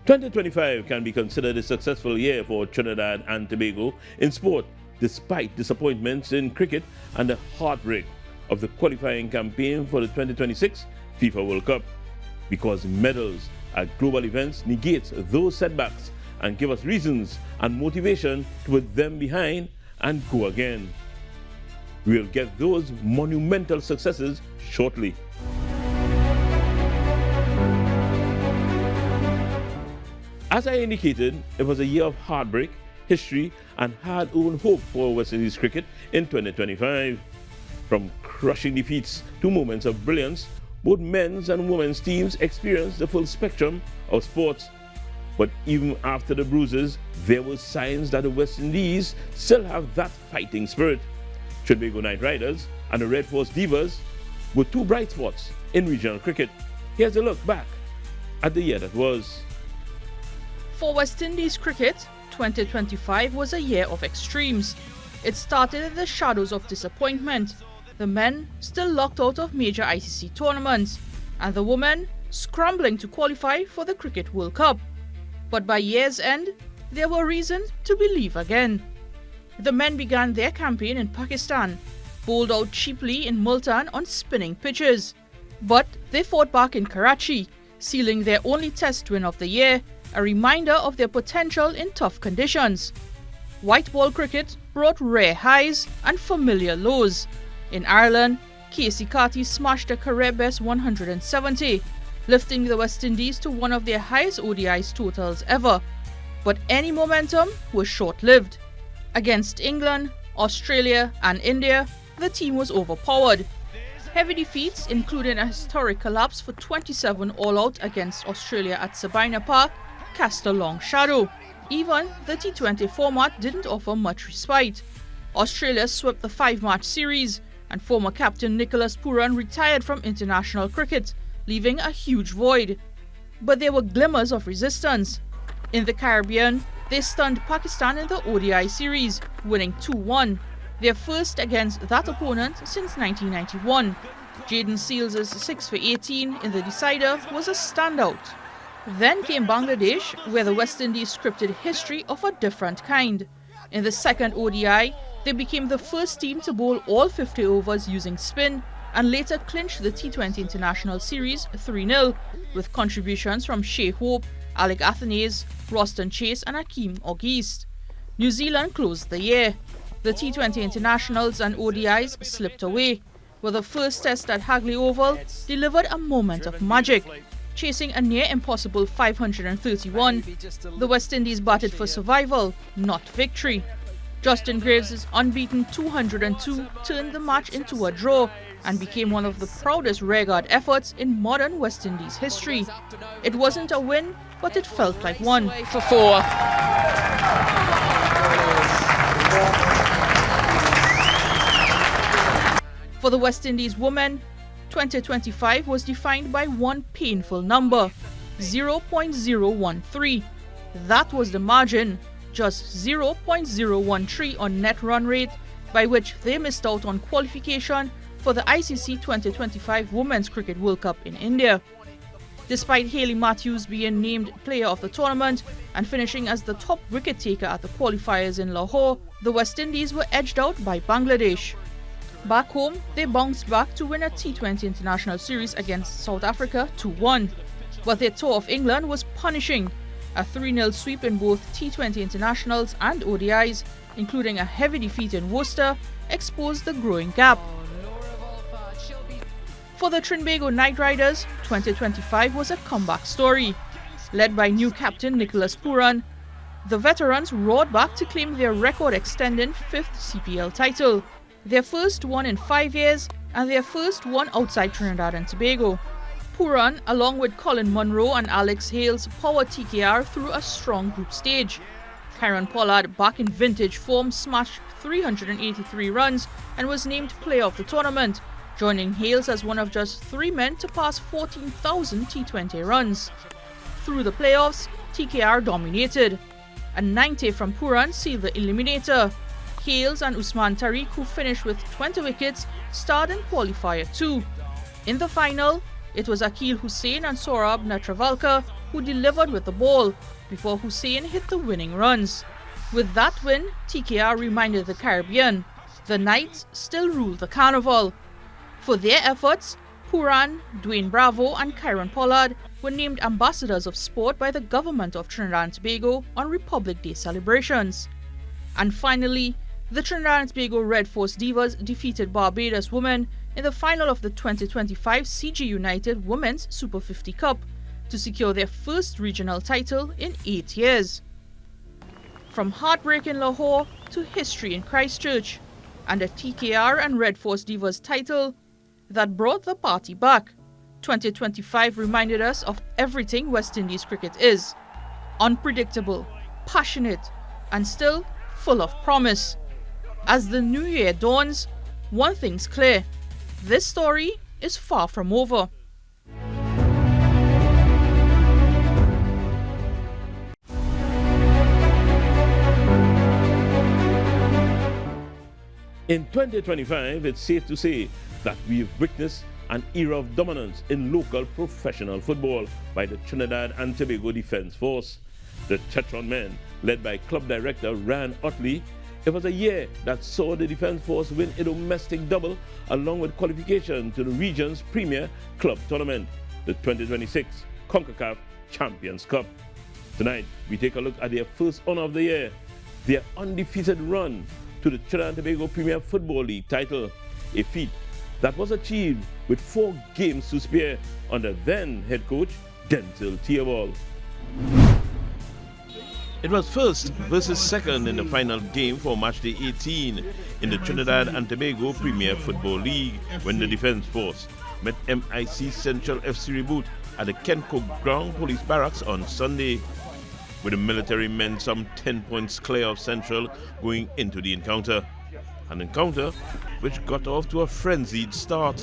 2025 can be considered a successful year for Trinidad and Tobago in sport, despite disappointments in cricket and the heartbreak of the qualifying campaign for the 2026 FIFA World Cup. Because medals at global events negate those setbacks and give us reasons and motivation to put them behind and go again. We'll get those monumental successes shortly. As I indicated, it was a year of heartbreak, history, and hard-earned hope for West Indies cricket in 2025. From crushing defeats to moments of brilliance, both men's and women's teams experienced the full spectrum of sports. But even after the bruises, there were signs that the West Indies still have that fighting spirit. Trinbago Knight Riders and the Red Force Divas were two bright spots in regional cricket. Here's a look back at the year that was. For West Indies cricket, 2025 was a year of extremes. It started in the shadows of disappointment, the men still locked out of major ICC tournaments, and the women scrambling to qualify for the Cricket World Cup. But by year's end, there were reasons to believe again. The men began their campaign in Pakistan, bowled out cheaply in Multan on spinning pitches. But they fought back in Karachi, sealing their only test win of the year, a reminder of their potential in tough conditions. White ball cricket brought rare highs and familiar lows. In Ireland, Casey Carty smashed a career-best 170, lifting the West Indies to one of their highest ODIs totals ever. But any momentum was short-lived. Against England, Australia and India, the team was overpowered. Heavy defeats, including a historic collapse for 27 all-out against Australia at Sabina Park, cast a long shadow. Even the T20 format didn't offer much respite. Australia swept the 5-match series, and former captain Nicholas Pooran retired from international cricket, leaving a huge void. But there were glimmers of resistance. In the Caribbean, they stunned Pakistan in the ODI series, winning 2-1, their first against that opponent since 1991. Jaden Seals' 6 for 18 in the decider was a standout. Then came Bangladesh, where the West Indies scripted history of a different kind. In the second ODI, they became the first team to bowl all 50 overs using spin and later clinched the T20 International Series 3-0 with contributions from Shea Hope, Alec Athanaze, Roston Chase and Akeem Auguste. New Zealand closed the year. The T20 Internationals and ODIs slipped away, where the first test at Hagley Oval delivered a moment of magic. Chasing a near-impossible 531, the West Indies batted for survival, not victory. Justin Graves' unbeaten 202 turned the match into a draw and became one of the proudest rearguard efforts in modern West Indies history. It wasn't a win, but it felt like one. For 4. For the West Indies women, 2025 was defined by one painful number, 0.013. That was the margin, just 0.013 on net run rate, by which they missed out on qualification for the ICC 2025 Women's Cricket World Cup in India. Despite Hayley Matthews being named player of the tournament and finishing as the top wicket taker at the qualifiers in Lahore, the West Indies were edged out by Bangladesh. Back home, they bounced back to win a T20 International Series against South Africa 2-1. But their tour of England was punishing. A 3-0 sweep in both T20 Internationals and ODIs, including a heavy defeat in Worcester, exposed the growing gap. For the Trinbago Knight Riders, 2025 was a comeback story. Led by new captain Nicholas Pooran, the veterans roared back to claim their record-extending 5th CPL title, their first one in 5 years and their first one outside Trinidad and Tobago. Pooran, along with Colin Munro and Alex Hales, powered TKR through a strong group stage. Kieran Pollard, back in vintage form, smashed 383 runs and was named player of the tournament, joining Hales as one of just 3 men to pass 14,000 T20 runs. Through the playoffs, TKR dominated. A 90 from Pooran sealed the eliminator. Hales and Usman Tariq, who finished with 20 wickets, starred in qualifier 2. In the final, it was Akil Hussain and Saurabh Netravalkar who delivered with the ball before Hussein hit the winning runs. With that win, TKR reminded the Caribbean the Knights still rule the carnival. For their efforts, Puran, Dwayne Bravo and Kyron Pollard were named ambassadors of sport by the government of Trinidad and Tobago on Republic Day celebrations. And finally, the Trinidad and Tobago Red Force Divas defeated Barbados women in the final of the 2025 CG United Women's Super 50 Cup to secure their first regional title in 8 years. From heartbreak in Lahore to history in Christchurch, and a TKR and Red Force Divas title that brought the party back, 2025 reminded us of everything West Indies cricket is: unpredictable, passionate, and still full of promise. As the new year dawns, one thing's clear: this story is far from over. In 2025, it's safe to say that we've witnessed an era of dominance in local professional football by the Trinidad and Tobago Defence Force. The Tetron men, led by club director Ryan Otley, it was a year that saw the Defence Force win a domestic double along with qualification to the region's premier club tournament, the 2026 CONCACAF Champions Cup. Tonight, we take a look at their first honour of the year, their undefeated run to the Trinidad and Tobago Premier Football League title, a feat that was achieved with 4 games to spare under then head coach Denzel Theobald. It was first versus second in the final game for matchday 18 in the Trinidad and Tobago Premier Football League when the Defence Force met MIC Central FC Reboot at the Kenco Ground Police Barracks on Sunday, with the military men some 10 points clear of Central going into the encounter. An encounter which got off to a frenzied start.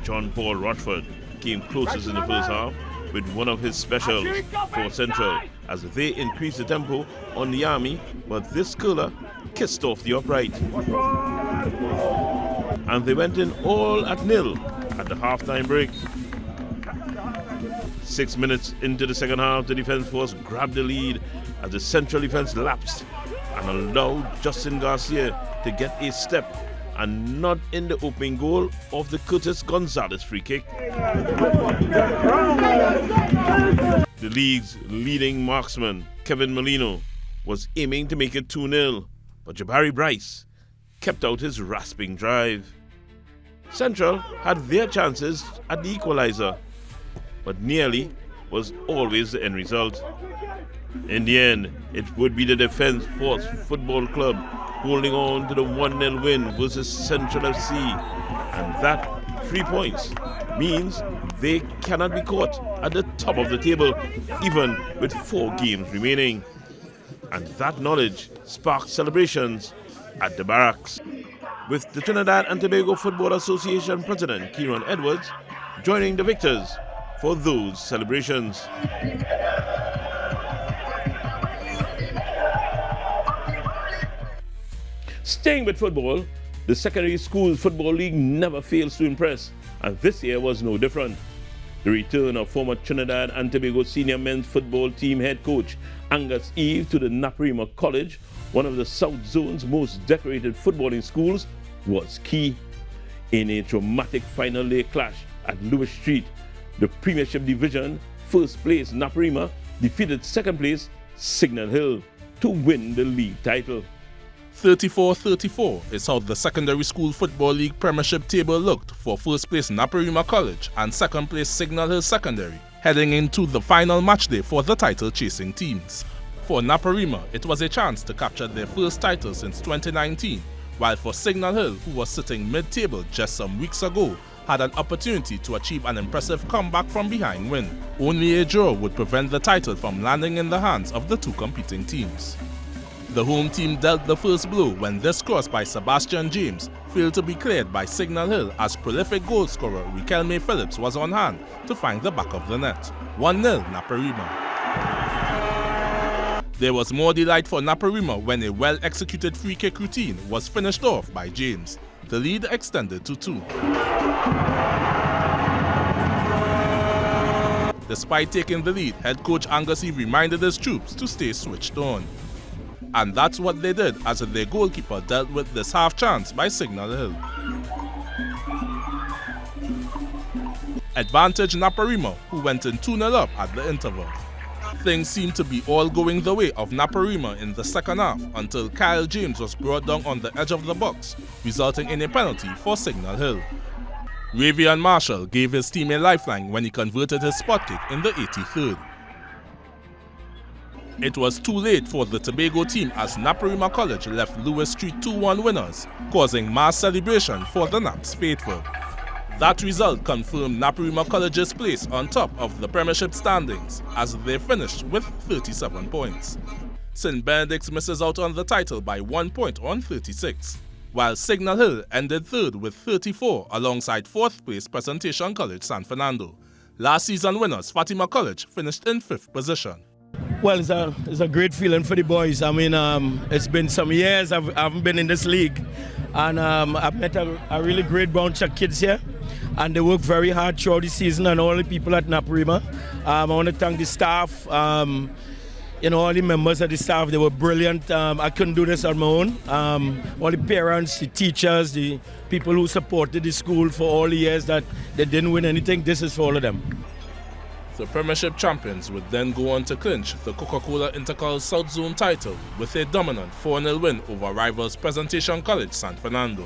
John Paul Rochford came closest in the first half with one of his specials for Central as they increased the tempo on the Army, but this curler kissed off the upright. And they went in all at nil at the half-time break. 6 minutes into the second half, the Defence Force grabbed the lead as the Central defence lapsed and allowed Justin Garcia to get a step and not in the opening goal of the Curtis Gonzalez free kick. The league's leading marksman, Kevin Molino, was aiming to make it 2-0, but Jabari Bryce kept out his rasping drive. Central had their chances at the equaliser, but nearly was always the end result. In the end, it would be the Defence Force Football Club holding on to the 1-0 win versus Central FC, and that 3 points means they cannot be caught at the top of the table even with 4 games remaining. And that knowledge sparked celebrations at the barracks, with the Trinidad and Tobago Football Association President Kieran Edwards joining the victors for those celebrations. Staying with football, the Secondary Schools Football League never fails to impress, and this year was no different. The return of former Trinidad and Tobago senior men's football team head coach Angus Eve to the Naparima College, one of the South Zone's most decorated footballing schools, was key. In a dramatic final day clash at Lewis Street, the Premiership Division first place Naparima defeated second place Signal Hill to win the league title. 34-34 is how the Secondary School Football League Premiership table looked for first place Naparima College and second place Signal Hill Secondary, heading into the final match day for the title-chasing teams. For Naparima, it was a chance to capture their first title since 2019, while for Signal Hill, who was sitting mid-table just some weeks ago, had an opportunity to achieve an impressive comeback from behind win. Only a draw would prevent the title from landing in the hands of the two competing teams. The home team dealt the first blow when this cross by Sebastian James failed to be cleared by Signal Hill as prolific goal scorer Riquelme Phillips was on hand to find the back of the net. 1-0 Naparima. There was more delight for Naparima when a well-executed free kick routine was finished off by James. The lead extended to 2. Despite taking the lead, head coach Angassi reminded his troops to stay switched on. And that's what they did as their goalkeeper dealt with this half chance by Signal Hill. Advantage Naparima, who went in 2-0 up at the interval. Things seemed to be all going the way of Naparima in the second half until Kyle James was brought down on the edge of the box, resulting in a penalty for Signal Hill. Ravian Marshall gave his team a lifeline when he converted his spot kick in the 83rd. It was too late for the Tobago team as Naparima College left Lewis Street 2-1 winners, causing mass celebration for the Naps faithful. That result confirmed Naparima College's place on top of the Premiership standings as they finished with 37 points. St. Benedict's misses out on the title by 1 point on 36, while Signal Hill ended third with 34 alongside 4th place Presentation College San Fernando. Last season winners Fatima College finished in 5th position. Well, it's a great feeling for the boys. I mean, it's been some years I haven't been in this league, and I've met a really great bunch of kids here, and they work very hard throughout the season, and all the people at Naparima. I want to thank the staff, all the members of the staff. They were brilliant. I couldn't do this on my own. All the parents, the teachers, the people who supported the school for all the years that they didn't win anything, this is for all of them. The Premiership champions would then go on to clinch the Coca-Cola Intercol South Zone title with a dominant 4-0 win over rivals Presentation College San Fernando.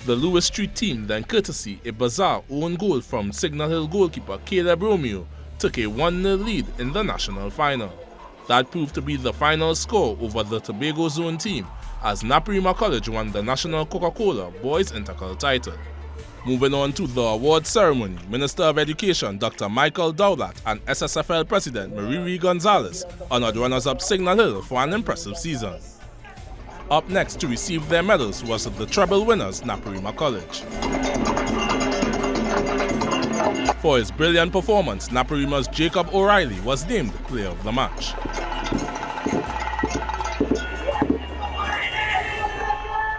The Lewis Street team then, courtesy a bizarre own goal from Signal Hill goalkeeper Caleb Romeo, took a 1-0 lead in the national final. That proved to be the final score over the Tobago Zone team as Naparima College won the National Coca-Cola Boys Intercol title. Moving on to the award ceremony, Minister of Education Dr. Michael Dowlat and SSFL President Mariri Gonzalez honored runners-up Signal Hill for an impressive season. Up next to receive their medals was the treble winners Naparima College. For his brilliant performance, Naparima's Jacob O'Reilly was named Player of the Match.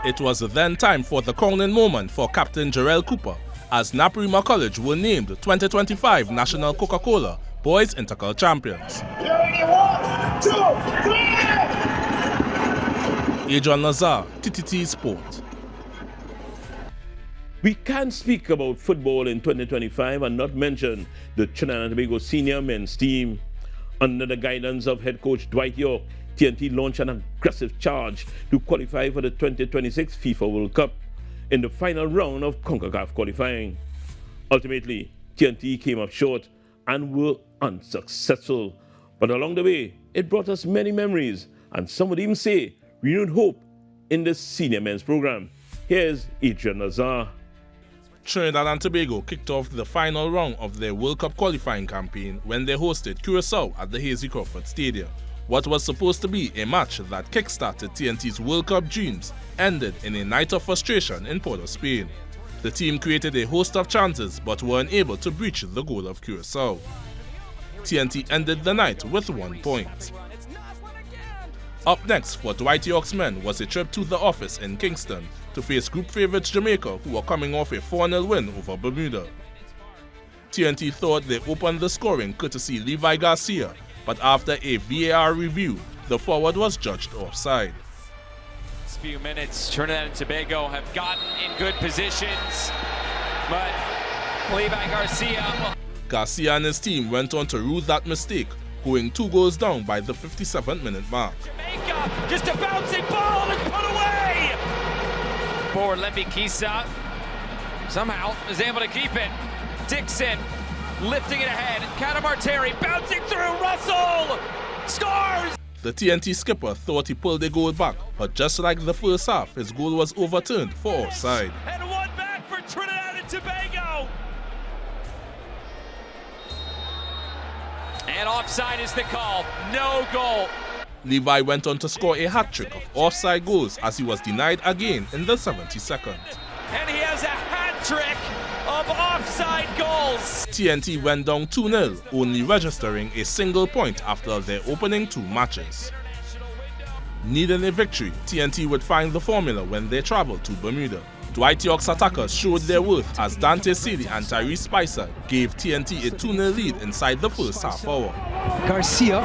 It was then time for the crowning moment for Captain Jarrell Cooper as Naparima College were named 2025 National Coca-Cola Boys Intercol Champions. 1, 2, 3! Adrian Lazar, TTT Sport. We can't speak about football in 2025 and not mention the Trinidad and Tobago senior men's team. Under the guidance of head coach Dwight York, TNT launched an aggressive charge to qualify for the 2026 FIFA World Cup in the final round of CONCACAF qualifying. Ultimately, TNT came up short and were unsuccessful. But along the way, it brought us many memories, and some would even say renewed hope in the senior men's program. Here's Adrian Nazar. Trinidad and Tobago kicked off the final round of their World Cup qualifying campaign when they hosted Curacao at the Hazy Crawford Stadium. What was supposed to be a match that kick-started TNT's World Cup dreams ended in a night of frustration in Port of Spain. The team created a host of chances but were unable to breach the goal of Curacao. TNT ended the night with 1 point. Up next for Dwight York's men was a trip to the office in Kingston to face group favourites Jamaica, who were coming off a 4-0 win over Bermuda. TNT thought they opened the scoring courtesy Levi Garcia, but after a VAR review, the forward was judged offside. This few minutes, Trinidad and Tobago have gotten in good positions, but Levi Garcia and his team went on to rue that mistake, going 2 goals down by the 57th-minute mark. Jamaica, just a bouncing ball and put away! Forward Lemby Kisa somehow is able to keep it. Dixon lifting it ahead. Catamarteri bouncing through. Russell scores! The TNT skipper thought he pulled the goal back, but just like the first half, his goal was overturned for offside. And one back for Trinidad and Tobago. And offside is the call. No goal. Levi went on to score a hat-trick of offside goals as he was denied again in the 72nd. And he has a hat-trick of offside goals. TNT went down 2-0, only registering a single point after their opening 2 matches. Needing a victory, TNT would find the formula when they traveled to Bermuda. Dwight York's attackers showed their worth as Dante Seeley and Tyrese Spicer gave TNT a 2-0 lead inside the first half hour. Garcia,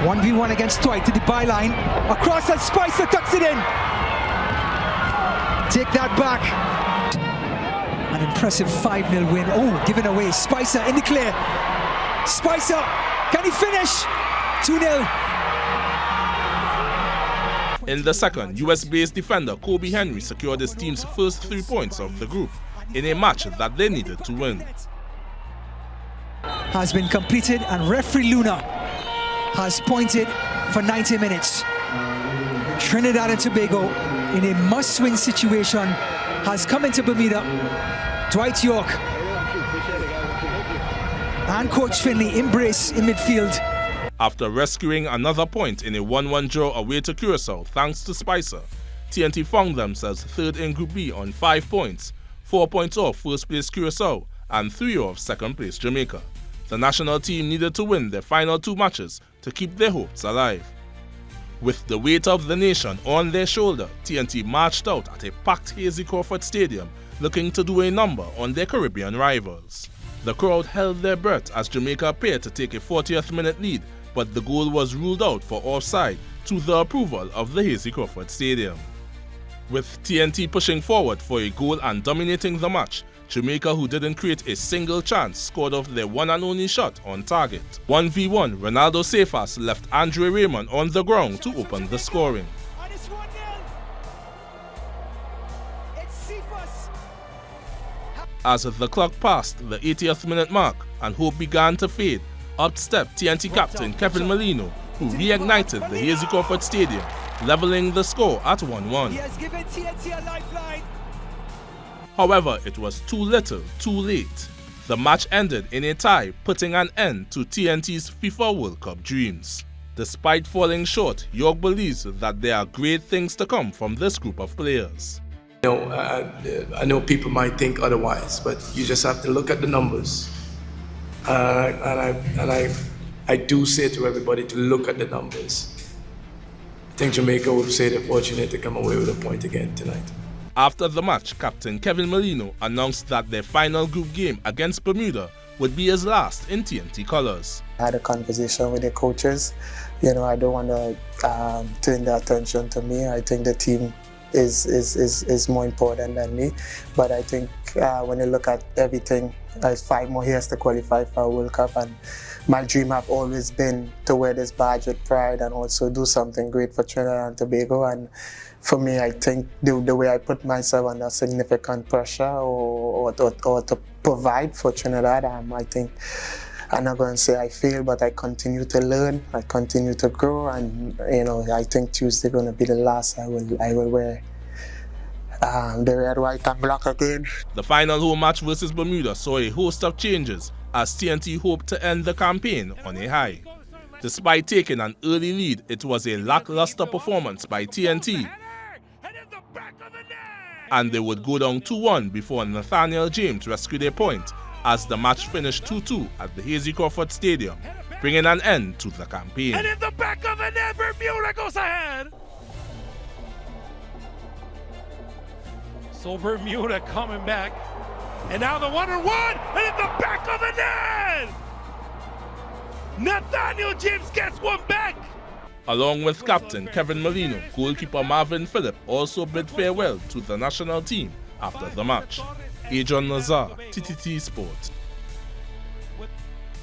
1v1 against Dwight to the byline, across and Spicer tucks it in. Take that back. An impressive 5-0 win. Oh, given away. Spicer in the clear. Spicer, can he finish? 2-0. In the second, US-based defender Kobe Henry secured his team's first 3 points of the group in a match that they needed to win. Has been completed and referee Luna has pointed for 90 minutes. Trinidad and Tobago, in a must-win situation, has come into Bermuda. Dwight York and Coach Finley embrace in midfield. After rescuing another point in a 1-1 draw away to Curacao thanks to Spicer, TNT found themselves third in Group B on 5 points, 4 points off first place Curacao and 3 off second place Jamaica. The national team needed to win their final 2 matches to keep their hopes alive. With the weight of the nation on their shoulder, TNT marched out at a packed Hazy Crawford Stadium looking to do a number on their Caribbean rivals. The crowd held their breath as Jamaica appeared to take a 40th minute lead, but the goal was ruled out for offside to the approval of the Hazy Crawford Stadium. With TNT pushing forward for a goal and dominating the match, Jamaica, who didn't create a single chance, scored off their one and only shot on target. 1v1, Ronaldo Cephas left Andre Raymond on the ground to open the scoring. As the clock passed the 80th minute mark and hope began to fade, up stepped TNT captain Kevin Molino, who reignited the Hazy Crawford Stadium, leveling the score at 1-1. He has given TNT a lifeline. However, it was too little, too late. The match ended in a tie, putting an end to TNT's FIFA World Cup dreams. Despite falling short, York believes that there are great things to come from this group of players. You know, I know people might think otherwise, but you just have to look at the numbers. I do say to everybody to look at the numbers. I think Jamaica would say they're fortunate to come away with a point again tonight. After the match, Captain Kevin Molino announced that their final group game against Bermuda would be his last in TNT colours. I had a conversation with the coaches. You know, I don't want to turn the attention to me. I think the team is more important than me. But I think when you look at everything, there's 5 more years to qualify for a World Cup, and my dream have always been to wear this badge with pride and also do something great for Trinidad and Tobago. And for me, I think the way I put myself under significant pressure or to provide for Trinidad, I think I'm not going to say I fail, but I continue to learn, I continue to grow, and you know, I think Tuesday going to be the last I will wear the red, white and black again. The final home match versus Bermuda saw a host of changes as TNT hoped to end the campaign on a high. Despite taking an early lead, it was a lackluster performance by TNT, and they would go down 2-1 before Nathaniel James rescued a point as the match finished 2-2 at the Hazy Crawford Stadium, bringing an end to the campaign. And in the back of the net, Bermuda goes ahead. So Bermuda coming back. And now the 1-1, and in the back of the net! Nathaniel James gets one back! Along with captain Kevin Molino, goalkeeper Marvin Phillip also bid farewell to the national team after the match. Adrian Nazar, TTT Sports.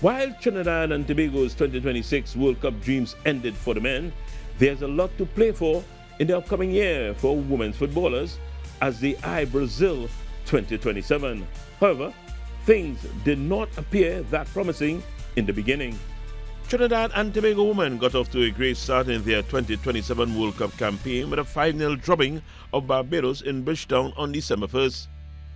While Trinidad and Tobago's 2026 World Cup dreams ended for the men, there's a lot to play for in the upcoming year for women's footballers as they eye Brazil 2027. However, things did not appear that promising in the beginning. Trinidad and Tobago women got off to a great start in their 2027 World Cup campaign with a 5-0 drubbing of Barbados in Bridgetown on December 1st.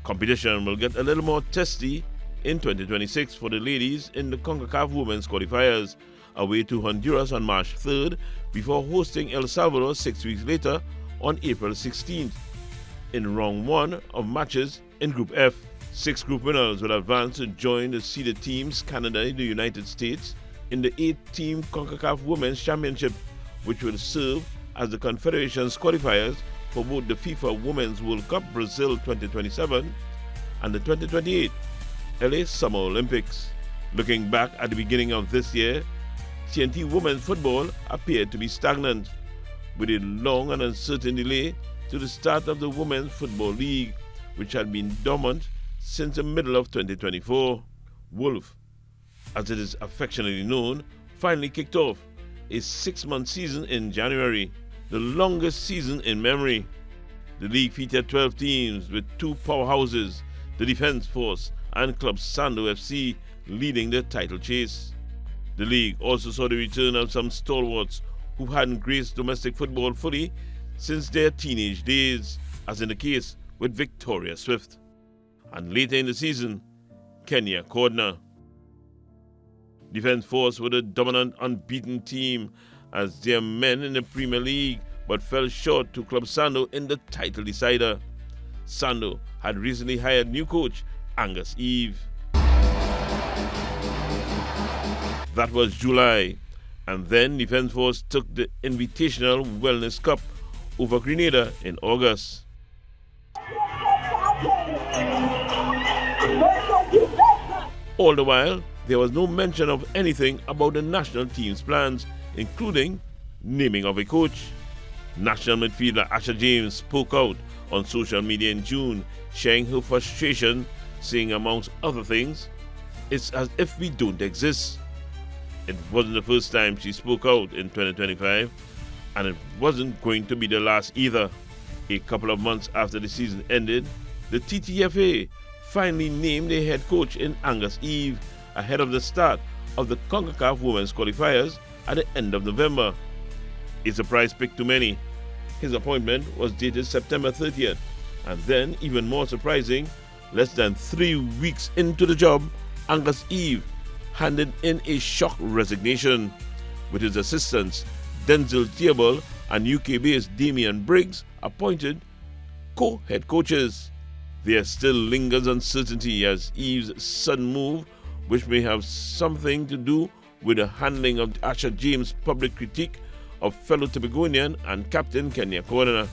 Competition will get a little more testy in 2026 for the ladies in the CONCACAF Women's Qualifiers, away to Honduras on March 3rd before hosting El Salvador 6 weeks later on April 16th. In round 1 of matches in Group F, 6 group winners will advance to join the seeded teams Canada and the United States in the 8-team CONCACAF Women's Championship, which will serve as the Confederation's qualifiers for both the FIFA Women's World Cup Brazil 2027 and the 2028 LA Summer Olympics. Looking back at the beginning of this year, TNT women's football appeared to be stagnant, with a long and uncertain delay to the start of the Women's Football League, which had been dormant since the middle of 2024. Wolf, as it is affectionately known, finally kicked off a 6-month season in January, the longest season in memory. The league featured 12 teams with 2 powerhouses, the Defence Force and Club Sando FC, leading the title chase. The league also saw the return of some stalwarts who hadn't graced domestic football fully since their teenage days, as in the case with Victoria Swift. And later in the season, Kenya Cordner. Defence Force were the dominant unbeaten team as their men in the Premier League, but fell short to Club Sando in the title decider. Sando had recently hired new coach Angus Eve. That was July, and then Defence Force took the Invitational Wellness Cup over Grenada in August. All the while, there was no mention of anything about the national team's plans, including naming of a coach. National midfielder Asha James spoke out on social media in June, sharing her frustration, saying amongst other things, "It's as if we don't exist." It wasn't the first time she spoke out in 2025, and it wasn't going to be the last either. A couple of months after the season ended, the TTFA finally named a head coach in Angus Eve ahead of the start of the CONCACAF Women's Qualifiers at the end of November. A surprise pick to many. His appointment was dated September 30th, and then, even more surprising, less than 3 weeks into the job, Angus Eve handed in a shock resignation, with his assistants Denzel Theobald and UK-based Damian Briggs appointed co-head coaches. There still lingers uncertainty as Eve's sudden move, which may have something to do with the handling of Asha James' public critique of fellow Tobagonian and captain Kenya Cordner.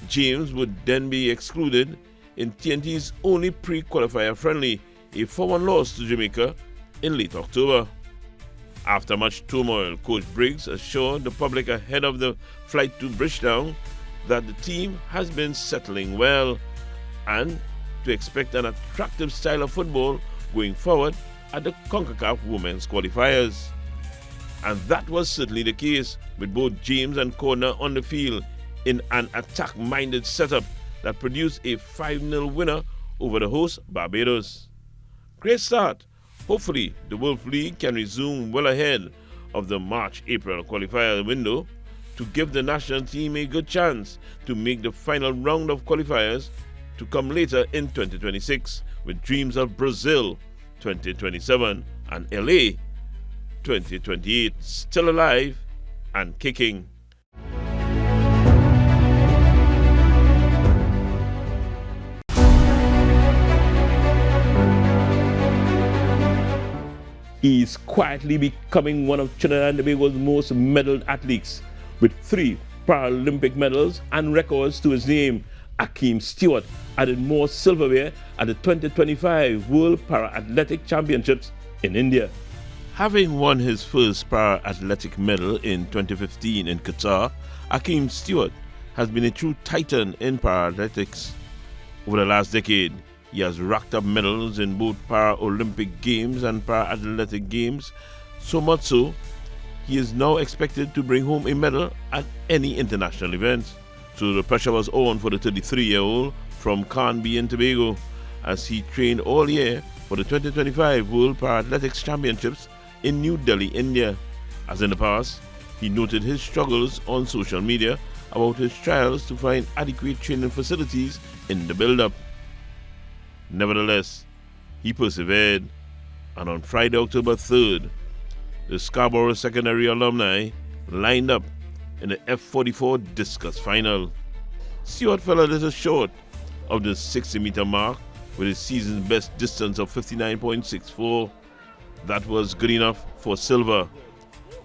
James would then be excluded in TNT's only pre-qualifier friendly, a 4-1 loss to Jamaica in late October. After much turmoil, Coach Briggs assured the public ahead of the flight to Bridgetown that the team has been settling well and to expect an attractive style of football going forward at the CONCACAF Women's Qualifiers. And that was certainly the case, with both James and Cordner on the field in an attack-minded setup that produced a 5-0 winner over the host Barbados. Great start. Hopefully, the Wolf League can resume well ahead of the March-April qualifier window to give the national team a good chance to make the final round of qualifiers to come later in 2026, with dreams of Brazil 2027 and LA 2028 still alive and kicking. He is quietly becoming one of Trinidad and Tobago's most medaled athletes, with 3 Paralympic medals and records to his name. Akeem Stewart added more silverware at the 2025 World Para-Athletic Championships in India. Having won his first para-athletic medal in 2015 in Qatar, Akeem Stewart has been a true titan in para-athletics. Over the last decade, he has racked up medals in both Paralympic Games and Para-Athletic Games, so much so, he is now expected to bring home a medal at any international event. So the pressure was on for the 33-year-old from Canby in Tobago as he trained all year for the 2025 World Para-Athletics Championships in New Delhi, India. As in the past, he noted his struggles on social media about his trials to find adequate training facilities in the build-up. Nevertheless, he persevered, and on Friday, October 3rd, the Scarborough Secondary alumni lined up in the F44 discus final. Stewart fell a little short of the 60-meter mark with his season's best distance of 59.64. That was good enough for silver,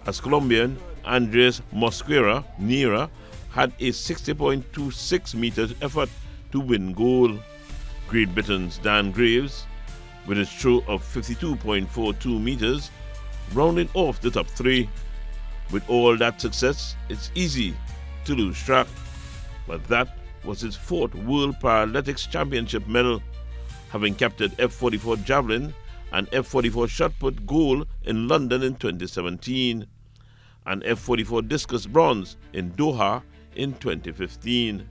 as Colombian Andres Mosquera Nera had a 60.26 meters effort to win gold. Great Britain's Dan Graves, with his throw of 52.42 meters, rounding off the top three. With all that success, it's easy to lose track, but that was his fourth World Paralympics Championship medal, having captured F44 javelin and F44 shot put gold in London in 2017, and F44 discus bronze in Doha in 2015.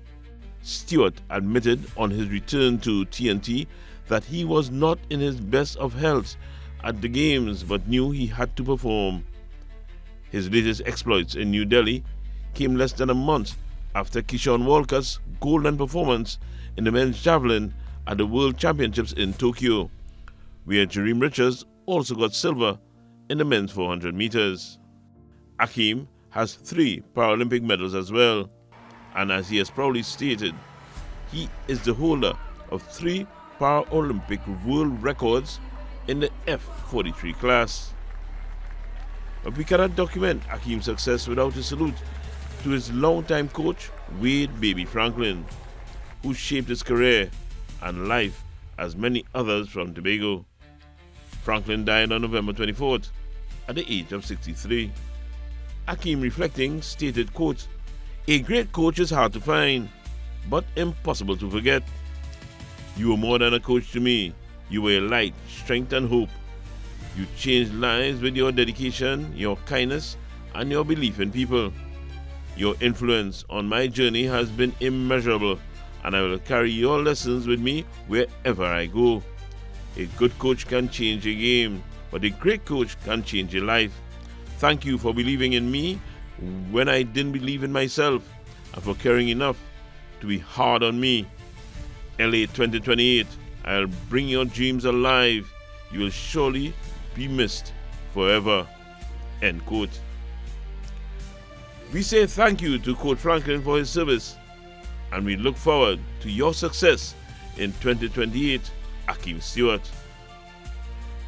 Stewart admitted on his return to TNT that he was not in his best of health at the games but knew he had to perform. His latest exploits in New Delhi came less than a month after Keyshawn Walker's golden performance in the men's javelin at the World Championships in Tokyo, where Jareem Richards also got silver in the men's 400 meters. Akeem has 3 Paralympic medals as well, and as he has proudly stated, he is the holder of 3 Paralympic world records in the F43 class. But we cannot document Akeem's success without a salute to his longtime coach, Wade "Baby" Franklin, who shaped his career and life as many others from Tobago. Franklin died on November 24th at the age of 63. Akeem, reflecting, stated, quote, "A great coach is hard to find, but impossible to forget. You were more than a coach to me. You were a light, strength, and hope. You changed lives with your dedication, your kindness, and your belief in people. Your influence on my journey has been immeasurable, and I will carry your lessons with me wherever I go. A good coach can change a game, but a great coach can change a life. Thank you for believing in me when I didn't believe in myself, and for caring enough to be hard on me. LA 2028, I'll bring your dreams alive. You will surely be missed forever." End quote. We say thank you to Coach Franklin for his service, and we look forward to your success in 2028, Akeem Stewart.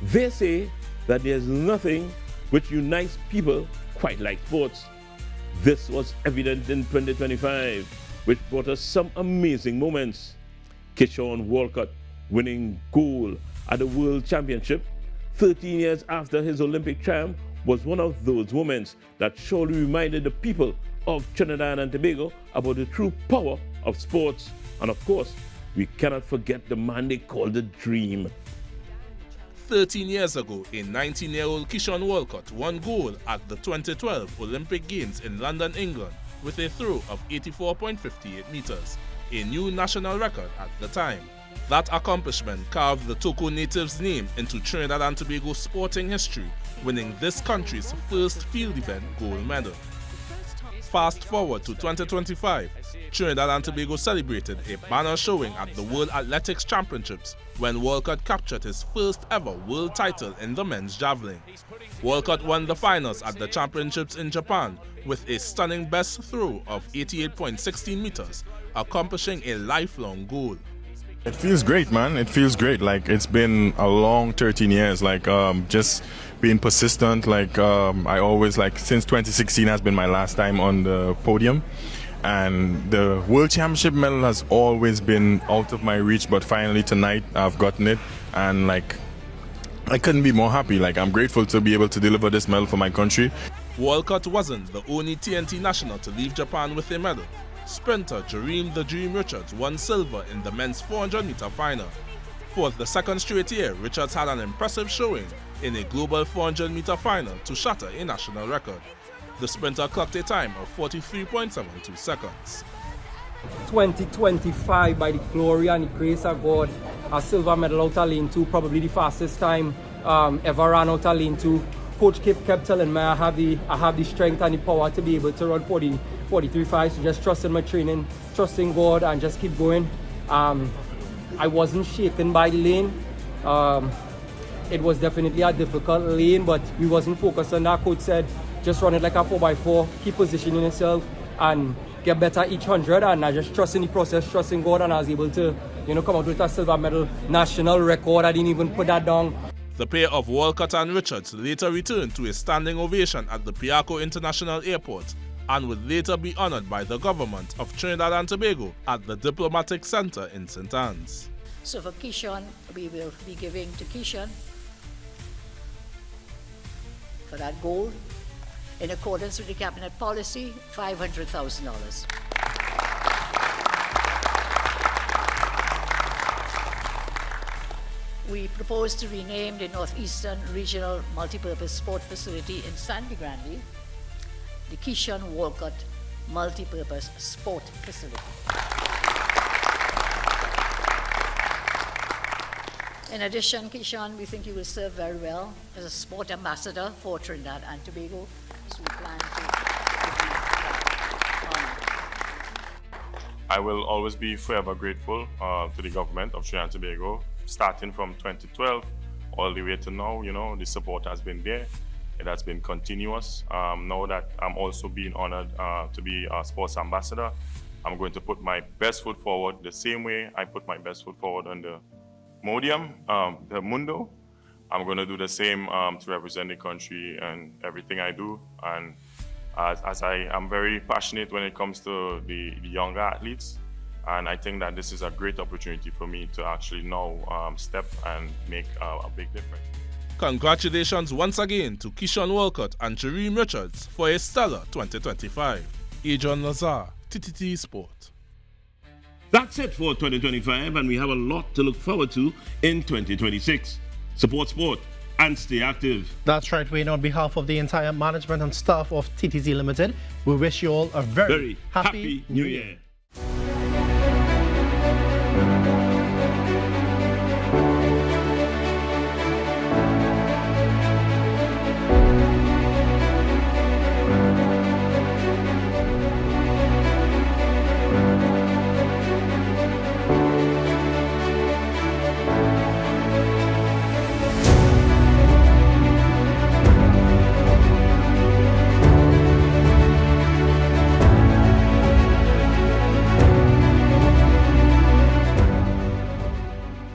They say that there's nothing which unites people quite like sports. This was evident in 2025, which brought us some amazing moments. Keyshawn Walker winning gold at the World Championship 13 years after his Olympic triumph was one of those moments that surely reminded the people of Trinidad and Tobago about the true power of sports. And of course, we cannot forget the man they call the Dream. 13 years ago, a 19-year-old Keyshawn Walcott won gold at the 2012 Olympic Games in London, England, with a throw of 84.58 meters, a new national record at the time. That accomplishment carved the Toco native's name into Trinidad and Tobago sporting history, winning this country's first field event gold medal. Fast forward to 2025, Trinidad and Tobago celebrated a banner showing at the World Athletics Championships when Walcott captured his first ever world title in the men's javelin. Walcott won the finals at the championships in Japan with a stunning best throw of 88.16 meters, accomplishing a lifelong goal. It feels great, man. It feels great. Like, it's been a long 13 years. Like, just being persistent. Like, I always, like, since 2016 has been my last time on the podium. And the World Championship medal has always been out of my reach. But finally tonight, I've gotten it. And, like, I couldn't be more happy. Like, I'm grateful to be able to deliver this medal for my country. Walcott wasn't the only TNT national to leave Japan with a medal. Sprinter Jareem "The Dream" Richards won silver in the men's 400-meter final. For the second straight year, Richards had an impressive showing in a global 400-meter final to shatter a national record. The sprinter clocked a time of 43.72 seconds. 2025, by the glory and the grace of God, a silver medal out of lane 2, probably the fastest time ever ran out of lane 2. Coach kept telling me I have the strength and the power to be able to run 43.5. So just trusting my training, trusting God, and just keep going. I wasn't shaken by the lane. It was definitely a difficult lane, but we wasn't focused on that. Coach said, just run it like a 4x4, keep positioning yourself, and get better each 100. And I just trust in the process, trusting God, and I was able to, come out with a silver medal, national record. I didn't even put that down. The pair of Walcott and Richards later returned to a standing ovation at the Piarco International Airport and would later be honoured by the government of Trinidad and Tobago at the Diplomatic Centre in St. Anne's. So for Keyshawn, we will be giving to Keyshawn for that gold, in accordance with the cabinet policy, $500,000. We propose to rename the Northeastern Regional Multipurpose Sport Facility in Sandy Grande the Keyshawn Walcott Multipurpose Sport Facility. In addition, Keyshawn, we think you will serve very well as a sport ambassador for Trinidad and Tobago, so we plan to give you that honor. I will always be forever grateful to the government of Trinidad and Tobago, starting from 2012 all the way to now. The support has been there. It has been continuous. Now that I'm also being honored to be a sports ambassador, I'm going to put my best foot forward the same way I put my best foot forward on the Modium, the Mundo. I'm going to do the same to represent the country and everything I do. And as I am very passionate when it comes to the younger athletes, and I think that this is a great opportunity for me to actually now step and make a big difference. Congratulations once again to Keyshawn Walcott and Jareem Richards for a stellar 2025. Adrian Lazar, TTT Sport. That's it for 2025, and we have a lot to look forward to in 2026. Support sport and stay active. That's right, Wayne. On behalf of the entire management and staff of TTT Limited, we wish you all a very happy New Year.